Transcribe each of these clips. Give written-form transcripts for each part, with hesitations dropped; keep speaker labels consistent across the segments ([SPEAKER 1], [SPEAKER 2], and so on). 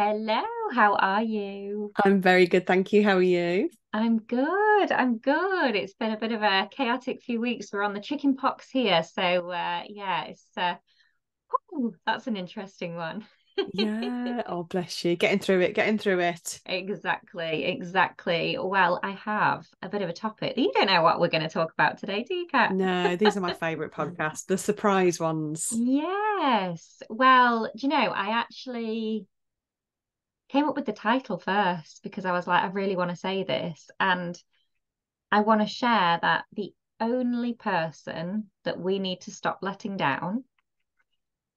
[SPEAKER 1] Hello, how are you?
[SPEAKER 2] I'm very good, thank you. How are you?
[SPEAKER 1] I'm good. I'm good. It's been a bit of a chaotic few weeks. We're on the chicken pox here, so yeah, that's an interesting one.
[SPEAKER 2] Yeah. Oh, bless you. Getting through it, getting through it.
[SPEAKER 1] Exactly, exactly. Well, I have a bit of a topic. You don't know what we're going to talk about today, do you, Kat?
[SPEAKER 2] No, these are my favourite podcasts, the surprise ones.
[SPEAKER 1] Yes. Well, do you know, I actually came up with the title first because I was like, I really want to say this. And I want to share that the only person that we need to stop letting down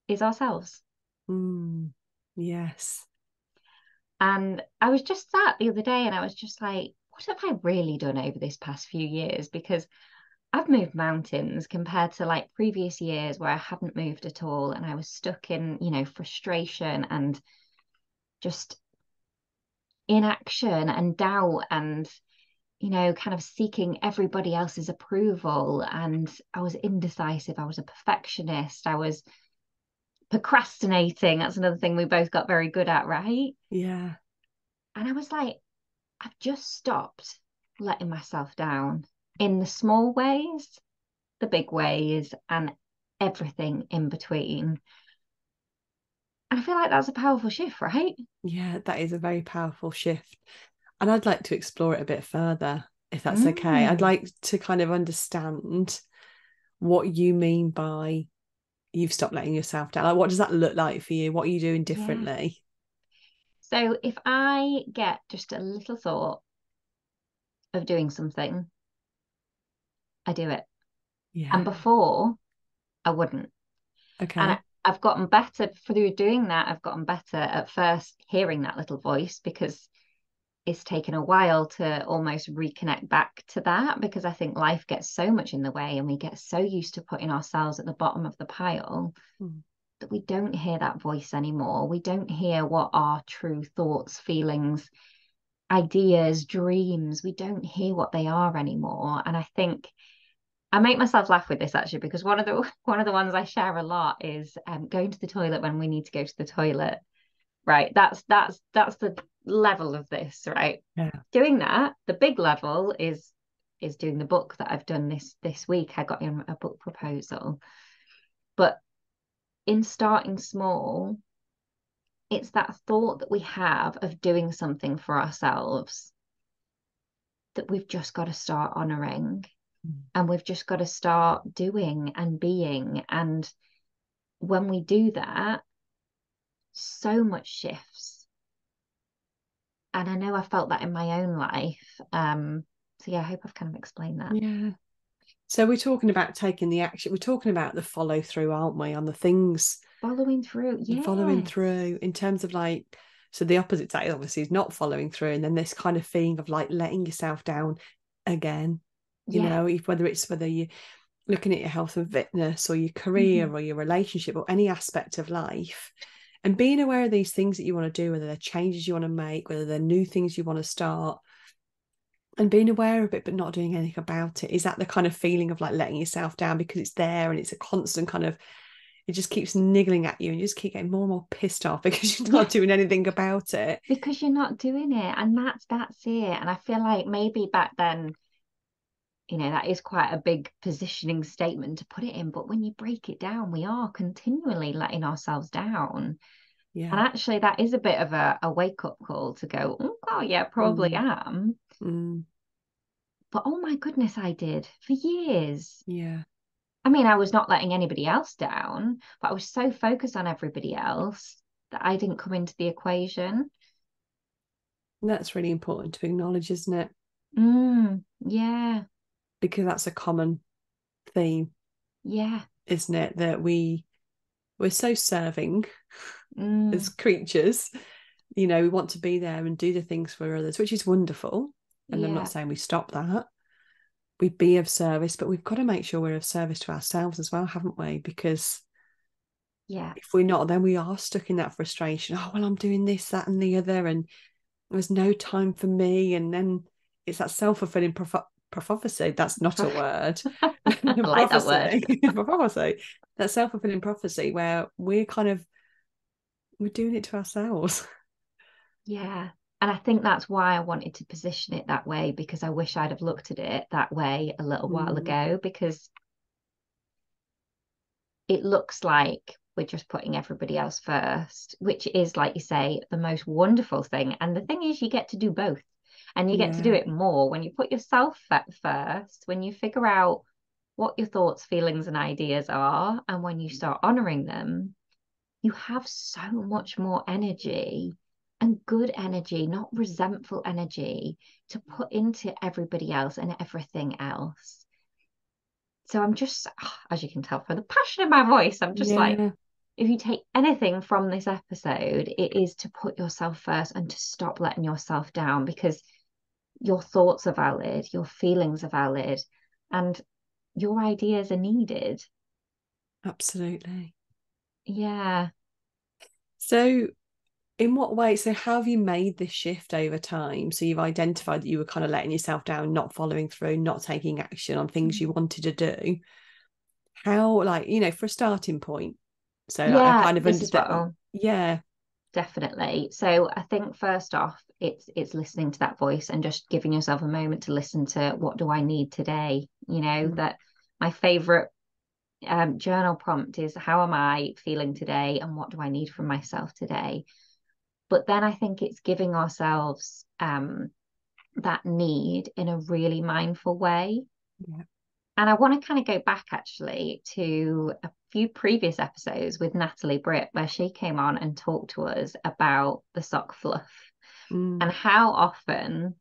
[SPEAKER 1] is ourselves.
[SPEAKER 2] Mm, yes.
[SPEAKER 1] And I was just sat the other day and I was just like, what have I really done over this past few years? Because I've moved mountains compared to like previous years where I hadn't moved at all and I was stuck in, frustration and just inaction and doubt and kind of seeking everybody else's approval. And I was indecisive. I was a perfectionist. I was procrastinating. That's another thing we both got very good at, right?
[SPEAKER 2] Yeah.
[SPEAKER 1] And I was like, I've just stopped letting myself down in the small ways, the big ways, and everything in between. And I feel like that's a powerful shift, right?
[SPEAKER 2] Yeah, that is a very powerful shift. And I'd like to explore it a bit further, if that's okay. I'd
[SPEAKER 1] Mm,
[SPEAKER 2] like to kind of understand what you mean by you've stopped letting yourself down. Like, what does that look like for you? What are you doing
[SPEAKER 1] yeah.
[SPEAKER 2] differently?
[SPEAKER 1] So if I get just a little thought of doing something, I do it. And
[SPEAKER 2] Yeah.
[SPEAKER 1] before, I wouldn't. And
[SPEAKER 2] Okay.
[SPEAKER 1] I've gotten better through doing that. I've gotten better at first hearing that little voice because it's taken a while to almost reconnect back to that because I think life gets so much in the way and we get so used to putting ourselves at the bottom of the pile
[SPEAKER 2] Mm.
[SPEAKER 1] that we don't hear that voice anymore. We don't hear what our true thoughts, feelings, ideas, dreams, we don't hear what they are anymore. And I think I make myself laugh with this actually because one of the ones I share a lot is going to the toilet when we need to go to the toilet. Right. That's the level of this, right?
[SPEAKER 2] Yeah.
[SPEAKER 1] Doing that, the big level is doing the book that I've done this week. I got in a book proposal. But in starting small, it's that thought that we have of doing something for ourselves that we've just got to start honoring
[SPEAKER 2] Mm.
[SPEAKER 1] and we've just got to start doing and being. And when we do that, so much shifts. And I know I felt that in my own life. So yeah, I hope I've kind of explained that.
[SPEAKER 2] Yeah. So we're talking about taking the action. We're talking about the follow through, aren't we, on the things,
[SPEAKER 1] Following through,
[SPEAKER 2] following
[SPEAKER 1] yes.
[SPEAKER 2] through in terms of like, so the opposite side obviously is not following through. And then this kind of feeling of like letting yourself down again,
[SPEAKER 1] Yeah.
[SPEAKER 2] whether you're looking at your health and fitness or your career
[SPEAKER 1] Hmm.
[SPEAKER 2] or your relationship or any aspect of life. And being aware of these things that you want to do, whether they're changes you want to make, whether they're new things you want to start, and being aware of it but not doing anything about it, is that the kind of feeling of like letting yourself down because it's there and it's a constant kind of, it just keeps niggling at you and you just keep getting more and more pissed off because you're
[SPEAKER 1] Yeah,
[SPEAKER 2] not doing anything about it.
[SPEAKER 1] because you're not doing it. And that's it. And I feel like maybe back then, that is quite a big positioning statement to put it in. But when you break it down, we are continually letting ourselves down. And
[SPEAKER 2] Yeah.
[SPEAKER 1] actually, that is a bit of a wake-up call to go, oh, yeah, probably
[SPEAKER 2] Mm,
[SPEAKER 1] am.
[SPEAKER 2] mm,
[SPEAKER 1] But oh my goodness, I did for years.
[SPEAKER 2] yeah.
[SPEAKER 1] I mean, I was not letting anybody else down, but I was so focused on everybody else that I didn't come into the equation.
[SPEAKER 2] And that's really important to acknowledge, isn't it?
[SPEAKER 1] Yeah,
[SPEAKER 2] Because that's a common theme,
[SPEAKER 1] yeah.
[SPEAKER 2] isn't it? That we're so serving as
[SPEAKER 1] Mm,
[SPEAKER 2] creatures. We want to be there and do the things for others, which is wonderful. And I'm not
[SPEAKER 1] yeah,
[SPEAKER 2] saying we stop that. We be of service, but we've got to make sure we're of service to ourselves as well, haven't we? Because
[SPEAKER 1] yeah,
[SPEAKER 2] if we're not, then we are stuck in that frustration. Oh, well, I'm doing this, that, and the other, and there's no time for me. And then it's that self-fulfilling prophecy. That's not a word.
[SPEAKER 1] I like that word.
[SPEAKER 2] Prophecy. Prophecy. That self-fulfilling prophecy where we're doing it to ourselves.
[SPEAKER 1] Yeah. And I think that's why I wanted to position it that way, because I wish I'd have looked at it that way a little while
[SPEAKER 2] Mm,
[SPEAKER 1] ago, because it looks like we're just putting everybody else first, which is, like you say, the most wonderful thing. And the thing is, you get to do both, and you get to do
[SPEAKER 2] yeah,
[SPEAKER 1] it more when you put yourself first, when you figure out what your thoughts, feelings, and ideas are, and when you start honoring them, you have so much more energy, and good energy, not resentful energy, to put into everybody else and everything else. So I'm just, as you can tell from the passion in my voice, I'm just like,
[SPEAKER 2] yeah,
[SPEAKER 1] if you take anything from this episode, it is to put yourself first and to stop letting yourself down, because your thoughts are valid, your feelings are valid, and your ideas are needed.
[SPEAKER 2] absolutely.
[SPEAKER 1] Yeah.
[SPEAKER 2] So, in what way? So, how have you made this shift over time? So, you've identified that you were kind of letting yourself down, not following through, not taking action on things you wanted to do. How, like, for a starting point? So, like, I
[SPEAKER 1] Yeah,
[SPEAKER 2] kind of
[SPEAKER 1] this is what
[SPEAKER 2] understand.
[SPEAKER 1] I'll
[SPEAKER 2] Yeah.
[SPEAKER 1] definitely. So I think first off, it's listening to that voice and just giving yourself a moment to listen to, what do I need today?
[SPEAKER 2] Mm,
[SPEAKER 1] That my favorite journal prompt is, how am I feeling today, and what do I need from myself today? But then I think it's giving ourselves that need in a really mindful way.
[SPEAKER 2] yeah.
[SPEAKER 1] And I want to kind of go back actually to a few previous episodes with Natalie Britt, where she came on and talked to us about the sock fluff,
[SPEAKER 2] Mm,
[SPEAKER 1] and how often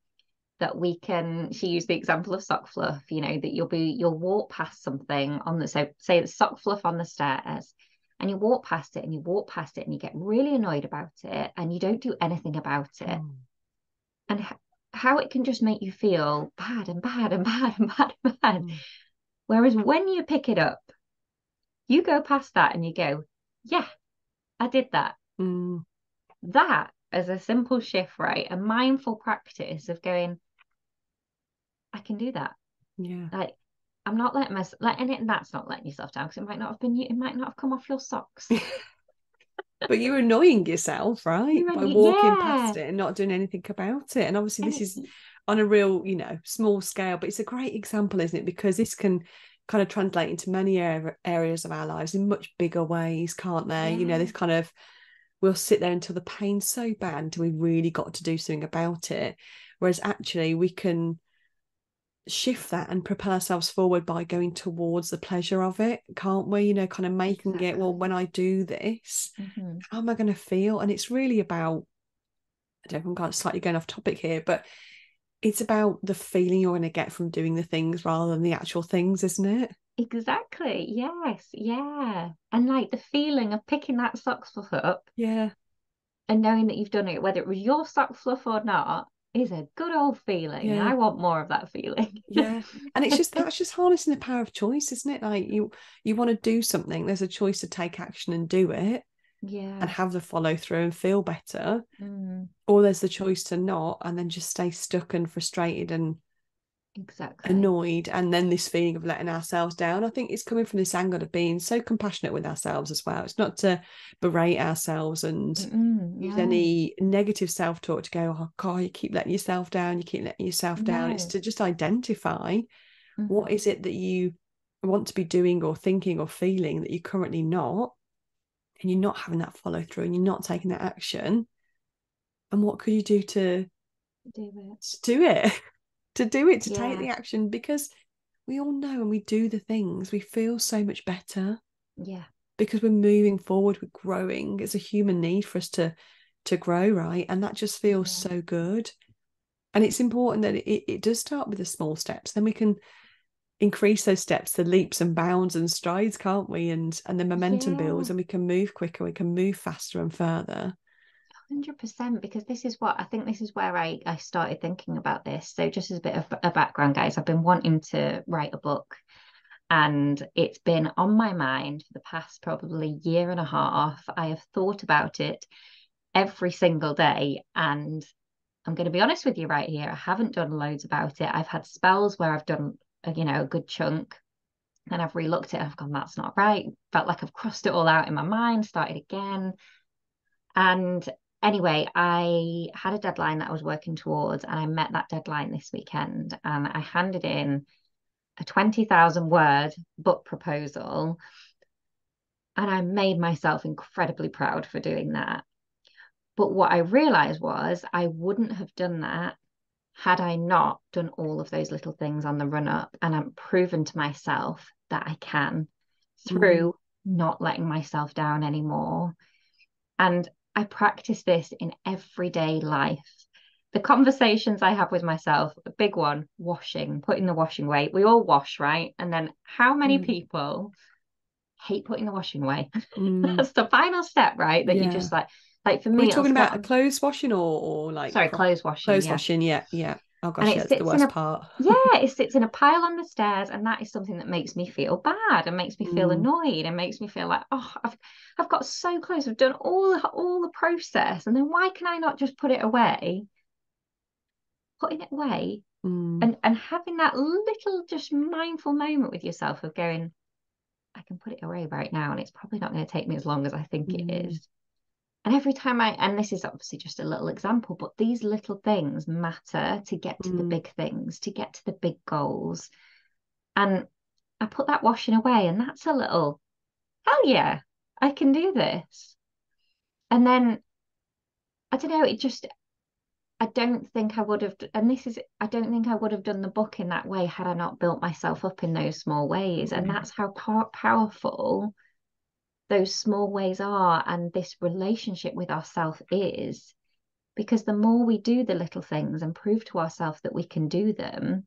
[SPEAKER 1] that we can, she used the example of sock fluff, that you'll walk past something on the, so say it's sock fluff on the stairs, and you walk past it and you walk past it and you get really annoyed about it and you don't do anything about it.
[SPEAKER 2] mm,
[SPEAKER 1] And how it can just make you feel bad and bad and bad and bad and bad.
[SPEAKER 2] mm,
[SPEAKER 1] Whereas when you pick it up, you go past that and you go, yeah, I did that.
[SPEAKER 2] mm,
[SPEAKER 1] That as a simple shift, right? A mindful practice of going, I can do that.
[SPEAKER 2] yeah.
[SPEAKER 1] Like, I'm not letting it, and that's not letting yourself down, because it might not have been you, it might not have come off your socks.
[SPEAKER 2] But you're annoying yourself, right? By walking
[SPEAKER 1] Yeah.
[SPEAKER 2] past it and not doing anything about it. And obviously,
[SPEAKER 1] And
[SPEAKER 2] this is on a real, small scale, but it's a great example, isn't it? Because this can kind of translate into many areas of our lives in much bigger ways, can't they?
[SPEAKER 1] yeah,
[SPEAKER 2] This kind of, we'll sit there until the pain's so bad until we really got to do something about it. Whereas actually, we can shift that and propel ourselves forward by going towards the pleasure of it, can't we? Kind of making it, well, when
[SPEAKER 1] exactly.
[SPEAKER 2] I do this,
[SPEAKER 1] Hmm.
[SPEAKER 2] how am I going to feel? And it's really about, I don't know, I'm kind of slightly going off topic here, but it's about the feeling you're going to get from doing the things rather than the actual things, isn't it?
[SPEAKER 1] Exactly. Yes. Yeah. And like the feeling of picking that sock fluff up
[SPEAKER 2] Yeah,
[SPEAKER 1] and knowing that you've done it, whether it was your sock fluff or not, is a good old feeling. And
[SPEAKER 2] yeah,
[SPEAKER 1] I want more of that feeling.
[SPEAKER 2] yeah. And it's just, that's just harnessing the power of choice, isn't it? Like, you want to do something, there's a choice to take action and do it and
[SPEAKER 1] Yeah.
[SPEAKER 2] have the follow through and feel better,
[SPEAKER 1] Mm,
[SPEAKER 2] or there's the choice to not and then just stay stuck and frustrated and
[SPEAKER 1] exactly.
[SPEAKER 2] annoyed, and then this feeling of letting ourselves down. I think it's coming from this angle of being so compassionate with ourselves as well. It's not to berate ourselves and use
[SPEAKER 1] No,
[SPEAKER 2] any negative self-talk to go, oh God, you keep letting yourself down, you keep letting yourself down. It's
[SPEAKER 1] no.
[SPEAKER 2] to just identify what
[SPEAKER 1] Hmm.
[SPEAKER 2] is it that you want to be doing or thinking or feeling that you're currently not, and you're not having that follow through and you're not taking that action, and what could you do
[SPEAKER 1] Do it.
[SPEAKER 2] to do it to do it, to take
[SPEAKER 1] Yeah.
[SPEAKER 2] the action, because we all know when we do the things, we feel so much better
[SPEAKER 1] Yeah.
[SPEAKER 2] because we're moving forward, we're growing. It's a human need for us to grow, right? And that just feels
[SPEAKER 1] Yeah.
[SPEAKER 2] so good. And it's important that it does start with the small steps. Then we can increase those steps to leaps and bounds and strides, can't we? And the momentum builds
[SPEAKER 1] Yeah.
[SPEAKER 2] and we can move quicker, we can move faster and further.
[SPEAKER 1] 100%, because this is what I think, this is where I started thinking about this. So just as a bit of a background, guys, I've been wanting to write a book, and it's been on my mind for the past probably year and a half. I have thought about it every single day, and I'm going to be honest with you right here, I haven't done loads about it. I've had spells where I've done a good chunk, and I've relooked at it, I've gone, that's not right, felt like I've crossed it all out in my mind, started again. And anyway, I had a deadline that I was working towards, and I met that deadline this weekend, and I handed in a 20,000 word book proposal, and I made myself incredibly proud for doing that. But what I realized was I wouldn't have done that had I not done all of those little things on the run up, and I'm proven to myself that I can
[SPEAKER 2] Mm,
[SPEAKER 1] through not letting myself down anymore. And I practice this in everyday life. The conversations I have with myself, a big one, washing, putting the washing away. We all wash, right? And then how many
[SPEAKER 2] mm,
[SPEAKER 1] people hate putting the washing away?
[SPEAKER 2] mm.
[SPEAKER 1] That's the final step, right? That you
[SPEAKER 2] Yeah.
[SPEAKER 1] just like for
[SPEAKER 2] Are we
[SPEAKER 1] me, it'll
[SPEAKER 2] talking
[SPEAKER 1] start
[SPEAKER 2] about a
[SPEAKER 1] on,
[SPEAKER 2] clothes washing or like
[SPEAKER 1] sorry, clothes washing,
[SPEAKER 2] clothes
[SPEAKER 1] yeah.
[SPEAKER 2] washing? Yeah, yeah. Oh
[SPEAKER 1] And
[SPEAKER 2] gosh,
[SPEAKER 1] it
[SPEAKER 2] yeah, it's the
[SPEAKER 1] sits in
[SPEAKER 2] worst
[SPEAKER 1] a,
[SPEAKER 2] part.
[SPEAKER 1] yeah, it sits in a pile on the stairs, and that is something that makes me feel bad and makes me feel
[SPEAKER 2] Mm,
[SPEAKER 1] annoyed and makes me feel like, oh, I've got so close, I've done all the process, and then why can I not just put it away? Putting it away
[SPEAKER 2] mm,
[SPEAKER 1] and having that little just mindful moment with yourself of going, I can put it away right now, and it's probably not going to take me as long as I think it
[SPEAKER 2] mm,
[SPEAKER 1] is. And every time and this is obviously just a little example, but these little things matter to get to the
[SPEAKER 2] mm,
[SPEAKER 1] big things, to get to the big goals. And I put that washing away, and that's a little, hell yeah, I can do this. And then I don't know, it just, I don't think I would have, and this is, I don't think I would have done the book in that way had I not built myself up in those small ways. And
[SPEAKER 2] mm.
[SPEAKER 1] that's how powerful those small ways are, and this relationship with ourselves is. Because the more we do the little things and prove to ourselves that we can do them,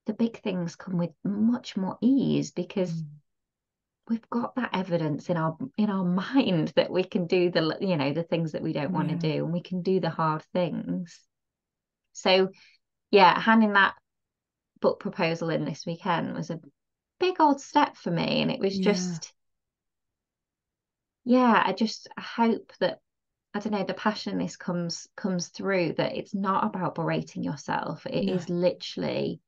[SPEAKER 1] the big things come with much more ease because
[SPEAKER 2] Mm.
[SPEAKER 1] we've got that evidence in our mind that we can do the things that we don't want to
[SPEAKER 2] Yeah,
[SPEAKER 1] do, and we can do the hard things. So yeah, handing that book proposal in this weekend was a big old step for me, and it was
[SPEAKER 2] yeah,
[SPEAKER 1] just, yeah, I hope that, I don't know, the passion in this comes through, that it's not about berating yourself. It
[SPEAKER 2] no.
[SPEAKER 1] is literally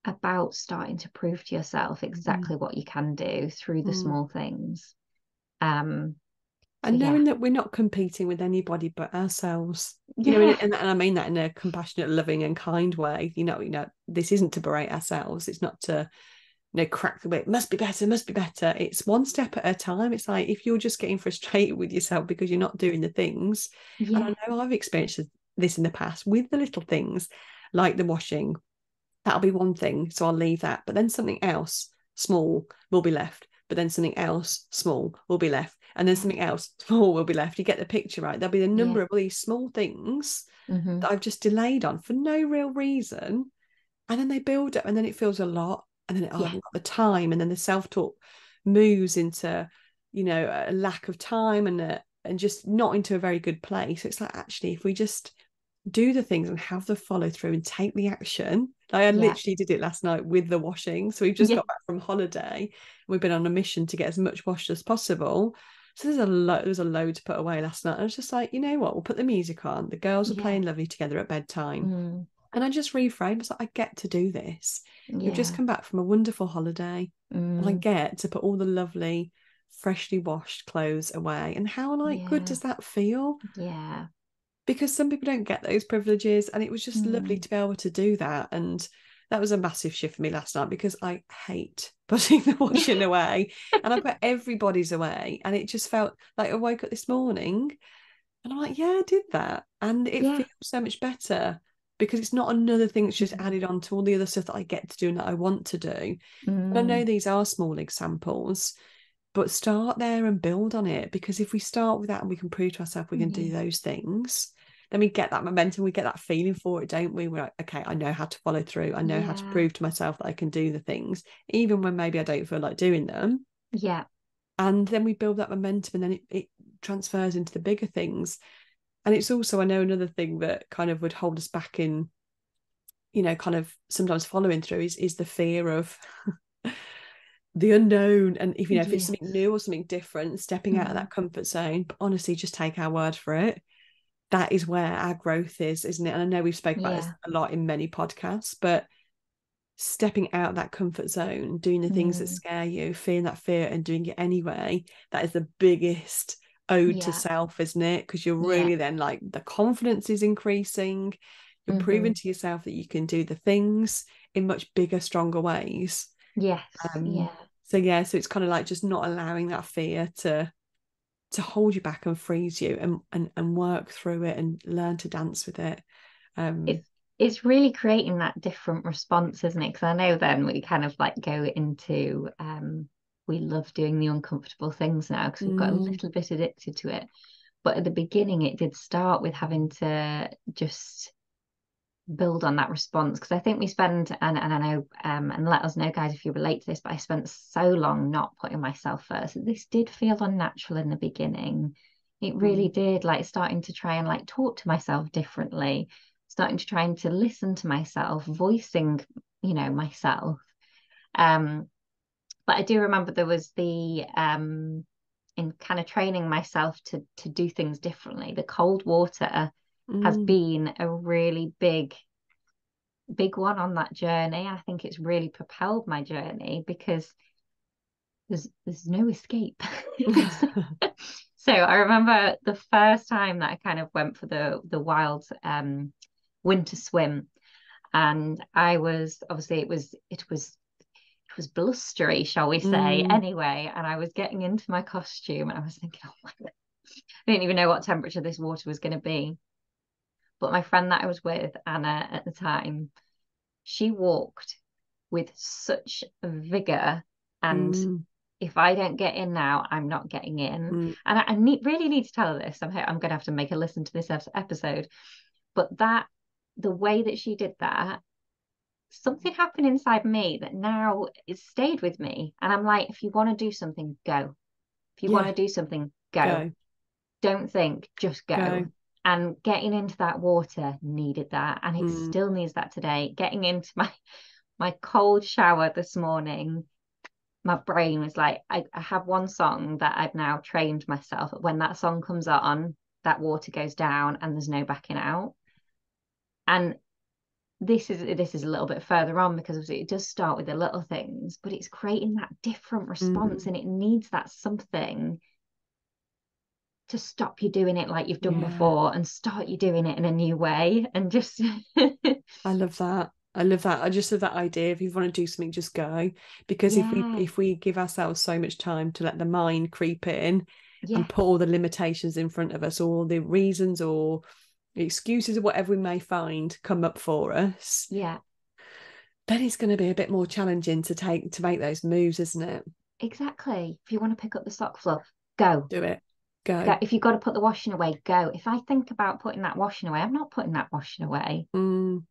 [SPEAKER 1] about starting to prove to yourself
[SPEAKER 2] Mm,
[SPEAKER 1] exactly what you can do through the
[SPEAKER 2] mm.
[SPEAKER 1] small things. Um, so
[SPEAKER 2] And knowing
[SPEAKER 1] yeah,
[SPEAKER 2] that we're not competing with anybody but ourselves,
[SPEAKER 1] yeah,
[SPEAKER 2] and I mean that in a compassionate, loving, and kind way. This isn't to berate ourselves. It's not to, crack the whip. Must be better. Must be better. It's one step at a time. It's like if you're just getting frustrated with yourself because you're not doing the things, and
[SPEAKER 1] yeah,
[SPEAKER 2] I know I've experienced this in the past with the little things, like the washing. That'll be one thing, so I'll leave that. But then something else small will be left. But then something else small will be left. And then
[SPEAKER 1] yeah,
[SPEAKER 2] something else small will be left. You get the picture, right? There'll be a
[SPEAKER 1] yeah.
[SPEAKER 2] number of these small things
[SPEAKER 1] Hmm.
[SPEAKER 2] that I've just delayed on for no real reason. And then they build up, and then it feels a lot. And then, I
[SPEAKER 1] Yeah,
[SPEAKER 2] haven't got the time. And then the self talk moves into, a lack of time and just not into a very good place. So it's like, actually, if we just do the things and have the follow through and take the action. Like I
[SPEAKER 1] yeah,
[SPEAKER 2] literally did it last night with the washing. So we've just
[SPEAKER 1] yeah,
[SPEAKER 2] got back from holiday. We've been on a mission to get as much washed as possible. So there's a load to put away last night. I was just like, you know what? We'll put the music on. The girls are
[SPEAKER 1] yeah,
[SPEAKER 2] playing lovely together at bedtime.
[SPEAKER 1] mm,
[SPEAKER 2] And I just reframed. I was like, I get to do this. We've just
[SPEAKER 1] yeah,
[SPEAKER 2] come back from a wonderful holiday. And I
[SPEAKER 1] mm,
[SPEAKER 2] get to put all the lovely, freshly washed clothes away. And how like good
[SPEAKER 1] yeah,
[SPEAKER 2] does that feel?
[SPEAKER 1] yeah,
[SPEAKER 2] Because some people don't get those privileges, and it was just lovely
[SPEAKER 1] mm,
[SPEAKER 2] to be able to do that. And that was a massive shift for me last night because I hate putting the washing away, and I put everybody's away, and it just felt like I woke up this morning and I'm like, yeah, I did that, and it
[SPEAKER 1] yeah,
[SPEAKER 2] feels so much better because it's not another thing that's just
[SPEAKER 1] mm,
[SPEAKER 2] added on to all the other stuff that I get to do and that I want to do. And I know
[SPEAKER 1] mm,
[SPEAKER 2] these are small examples, but start there and build on it, because if we start with that and we can prove to ourselves we can do
[SPEAKER 1] yeah,
[SPEAKER 2] those things, then we get that momentum, we get that feeling for it, don't we? We're like, okay, I know how to follow through, I know how to
[SPEAKER 1] yeah,
[SPEAKER 2] prove to myself that I can do the things even when maybe I don't feel like doing them.
[SPEAKER 1] yeah,
[SPEAKER 2] And then we build that momentum, and then it transfers into the bigger things. And it's also, I know, another thing that kind of would hold us back in, kind of sometimes following through is the fear of the unknown. And if it's something
[SPEAKER 1] yes,
[SPEAKER 2] new or something different, stepping out of
[SPEAKER 1] mm,
[SPEAKER 2] that comfort zone. But honestly, just take our word for it. That is where our growth is, isn't it? And I know we've spoke about this
[SPEAKER 1] yeah,
[SPEAKER 2] a lot in many podcasts, but stepping out of that comfort zone, doing the things that
[SPEAKER 1] mm,
[SPEAKER 2] scare you, feeling that fear and doing it anyway, that is the biggest ode to
[SPEAKER 1] Yeah.
[SPEAKER 2] self, isn't it? Because you're
[SPEAKER 1] Yeah.
[SPEAKER 2] really then like the confidence is increasing. You're
[SPEAKER 1] Hmm.
[SPEAKER 2] proving to yourself that you can do the things in much bigger, stronger ways.
[SPEAKER 1] Yes.
[SPEAKER 2] Um,
[SPEAKER 1] Yeah.
[SPEAKER 2] so yeah, so it's kind of like just not allowing that fear to hold you back and freeze you, and work through it and learn to dance with it. Um,
[SPEAKER 1] It's it's really creating that different response, isn't it? Because I know then we kind of like go into we love doing the uncomfortable things now because we've got a
[SPEAKER 2] mm,
[SPEAKER 1] little bit addicted to it. But at the beginning, it did start with having to just build on that response because I think we spend and I know and let us know guys if you relate to this, but I spent so long not putting myself first. This did feel unnatural in the beginning. It really
[SPEAKER 2] mm,
[SPEAKER 1] did, like starting to try and like talk to myself differently, starting to trying to listen to myself, voicing, myself. um but I do remember there was the in kind of training myself to do things differently, the cold water has
[SPEAKER 2] mm.
[SPEAKER 1] been a really big one on that journey. I think it's really propelled my journey because there's no escape. So I remember the first time that I kind of went for the wild winter swim, and I was obviously it was blustery, shall we say,
[SPEAKER 2] Mm,
[SPEAKER 1] anyway, and I was getting into my costume and I was thinking, oh my God, I didn't even know what temperature this water was going to be. But my friend that I was with, Anna, at the time, she walked with such vigor. And
[SPEAKER 2] mm,
[SPEAKER 1] if I don't get in now, I'm not getting in.
[SPEAKER 2] mm,
[SPEAKER 1] And really need to tell her this. I'm going to have to make her listen to this episode. But the way that she did that, something happened inside me that now it's stayed with me. And I'm like, if you want to do something, go. If you want
[SPEAKER 2] yeah,
[SPEAKER 1] to do something, go.
[SPEAKER 2] go,
[SPEAKER 1] Don't think, just
[SPEAKER 2] go.
[SPEAKER 1] go. And getting into that water needed that. And it
[SPEAKER 2] Mm,
[SPEAKER 1] still needs that today. Getting into my cold shower this morning, my brain was like, I have one song that I've now trained myself. When that song comes on, that water goes down and there's no backing out. And this is a little bit further on because it does start with the little things, but it's creating that different response,
[SPEAKER 2] mm,
[SPEAKER 1] and it needs that something to stop you doing it like you've done
[SPEAKER 2] yeah.
[SPEAKER 1] before and start you doing it in a new way and just
[SPEAKER 2] I love that. I love that. I just love that idea. If you want to do something, just go. Because if we
[SPEAKER 1] yeah,
[SPEAKER 2] if we give ourselves so much time to let the mind creep in
[SPEAKER 1] yeah,
[SPEAKER 2] and put all the limitations in front of us, all the reasons or excuses or whatever we may find come up for us,
[SPEAKER 1] yeah,
[SPEAKER 2] then it's going to be a bit more challenging to make those moves, isn't it?
[SPEAKER 1] exactly. If you want to pick up the sock fluff, go.
[SPEAKER 2] Do it. Go.
[SPEAKER 1] Go. If you've got to put the washing away, go. If I think about putting that washing away, I'm not putting that washing away.
[SPEAKER 2] Mm,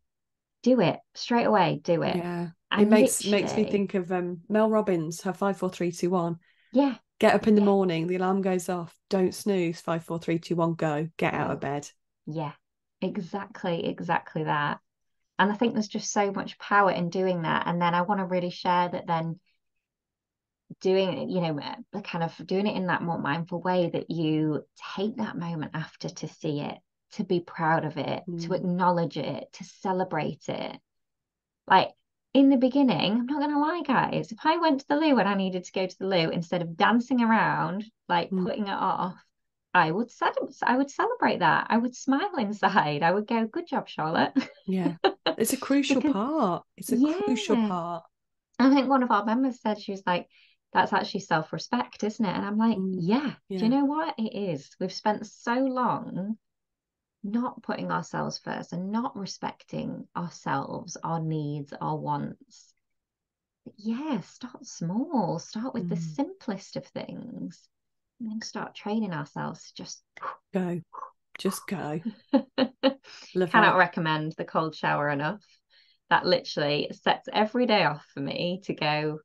[SPEAKER 1] Do it straight away. Do it.
[SPEAKER 2] yeah. It
[SPEAKER 1] And
[SPEAKER 2] makes me
[SPEAKER 1] literally,
[SPEAKER 2] think of Mel Robbins, her 5 4 3 2 1.
[SPEAKER 1] yeah,
[SPEAKER 2] Get up in the
[SPEAKER 1] yeah,
[SPEAKER 2] morning, the alarm goes off. Don't snooze. 5 4 3 2 1, go. Get out of
[SPEAKER 1] go.
[SPEAKER 2] bed.
[SPEAKER 1] Yeah, exactly that. And I think there's just so much power in doing that. And then I want to really share that then doing, the kind of doing it in that more mindful way that you take that moment after to see it, to be proud of it, to
[SPEAKER 2] Mm,
[SPEAKER 1] acknowledge it, to celebrate it. Like in the beginning, I'm not going to lie, guys, if I went to the loo and I needed to go to the loo, instead of dancing around, like
[SPEAKER 2] mm,
[SPEAKER 1] putting it off, I would celebrate that. I would smile inside. I would go, good job, Charlotte.
[SPEAKER 2] yeah. It's a crucial
[SPEAKER 1] Because
[SPEAKER 2] part. It's a crucial
[SPEAKER 1] yeah,
[SPEAKER 2] part.
[SPEAKER 1] I think one of our members said, she was like, that's actually self-respect, isn't it? And I'm like,
[SPEAKER 2] Mm,
[SPEAKER 1] yeah, do you
[SPEAKER 2] yeah.
[SPEAKER 1] know what it is? We've spent so long not putting ourselves first and not respecting ourselves, our needs, our wants. But yeah, start small, start with the
[SPEAKER 2] Mm,
[SPEAKER 1] simplest of things, and then start training ourselves to just
[SPEAKER 2] go. Just go. Love
[SPEAKER 1] cannot
[SPEAKER 2] it.
[SPEAKER 1] recommend the cold shower enough. That literally sets every day off for me to go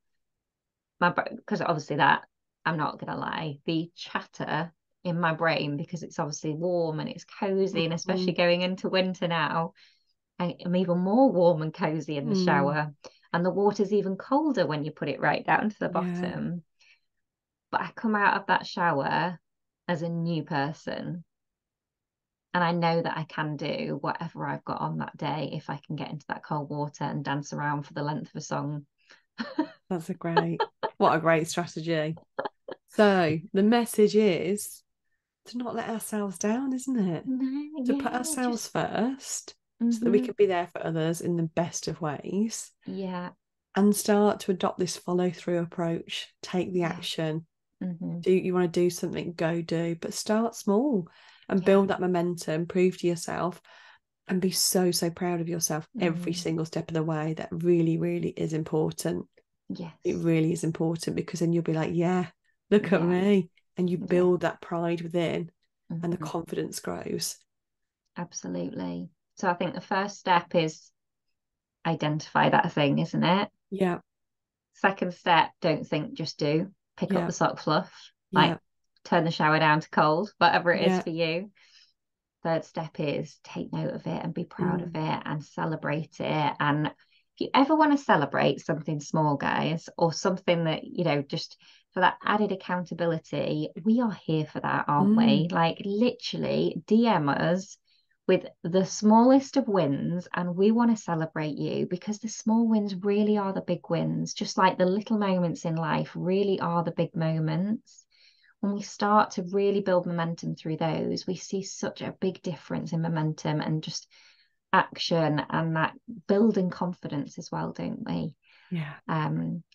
[SPEAKER 1] because obviously that I'm not gonna lie, the chatter in my brain because it's obviously warm and it's cozy, and especially
[SPEAKER 2] Mm,
[SPEAKER 1] going into winter now, I'm even more warm and cozy in the
[SPEAKER 2] mm,
[SPEAKER 1] shower, and the water's even colder when you put it right down to the
[SPEAKER 2] yeah.
[SPEAKER 1] bottom. But I come out of that shower as a new person. And I know that I can do whatever I've got on that day if I can get into that cold water and dance around for the length of a song.
[SPEAKER 2] What a great strategy. So the message is to not let ourselves down, isn't it?
[SPEAKER 1] No,
[SPEAKER 2] To put
[SPEAKER 1] yeah,
[SPEAKER 2] ourselves
[SPEAKER 1] just
[SPEAKER 2] first so that we
[SPEAKER 1] mm-hmm.
[SPEAKER 2] can be there for others in the best of ways,
[SPEAKER 1] Yeah,
[SPEAKER 2] and start to adopt this follow through approach. Take the
[SPEAKER 1] yeah,
[SPEAKER 2] action.
[SPEAKER 1] mm-hmm.
[SPEAKER 2] Do you want to do something? Go do, but start small and
[SPEAKER 1] Yeah,
[SPEAKER 2] build that momentum, prove to yourself, and be so, so proud of yourself every
[SPEAKER 1] mm,
[SPEAKER 2] single step of the way. That really, really is important. It
[SPEAKER 1] yes,
[SPEAKER 2] really is important, because then you'll be like, yeah, look at
[SPEAKER 1] yeah,
[SPEAKER 2] me. And you
[SPEAKER 1] yeah,
[SPEAKER 2] build that pride within, and the
[SPEAKER 1] mm-hmm.
[SPEAKER 2] confidence grows.
[SPEAKER 1] Absolutely. So I think the first step is identify that thing, isn't it?
[SPEAKER 2] Yeah,
[SPEAKER 1] Second step, don't think, just do. Pick up
[SPEAKER 2] yeah,
[SPEAKER 1] the sock fluff, like
[SPEAKER 2] yeah,
[SPEAKER 1] turn the shower down to cold, whatever it is
[SPEAKER 2] yeah.
[SPEAKER 1] for you. Third step is take note of it and be proud of
[SPEAKER 2] Mm,
[SPEAKER 1] it and celebrate it. And if you ever want to celebrate something small, guys, or something that, just for that added accountability, we are here for that, aren't we?
[SPEAKER 2] mm,
[SPEAKER 1] Like literally DM us with the smallest of wins, and we want to celebrate you because the small wins really are the big wins, just like the little moments in life really are the big moments. When we start to really build momentum through those, we see such a big difference in momentum and just action and that building confidence as well, don't we?
[SPEAKER 2] yeah.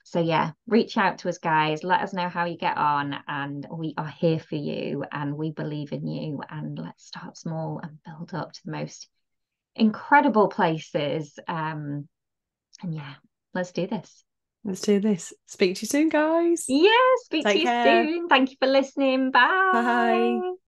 [SPEAKER 1] So yeah, reach out to us, guys. Let us know how you get on, and we are here for you, and we believe in you. And let's start small and build up to the most incredible places. And yeah, let's do this.
[SPEAKER 2] Let's do this. Speak to you soon, guys.
[SPEAKER 1] Yeah, speak to
[SPEAKER 2] Take
[SPEAKER 1] you
[SPEAKER 2] care.
[SPEAKER 1] soon. Thank you for listening.
[SPEAKER 2] Bye.
[SPEAKER 1] Bye.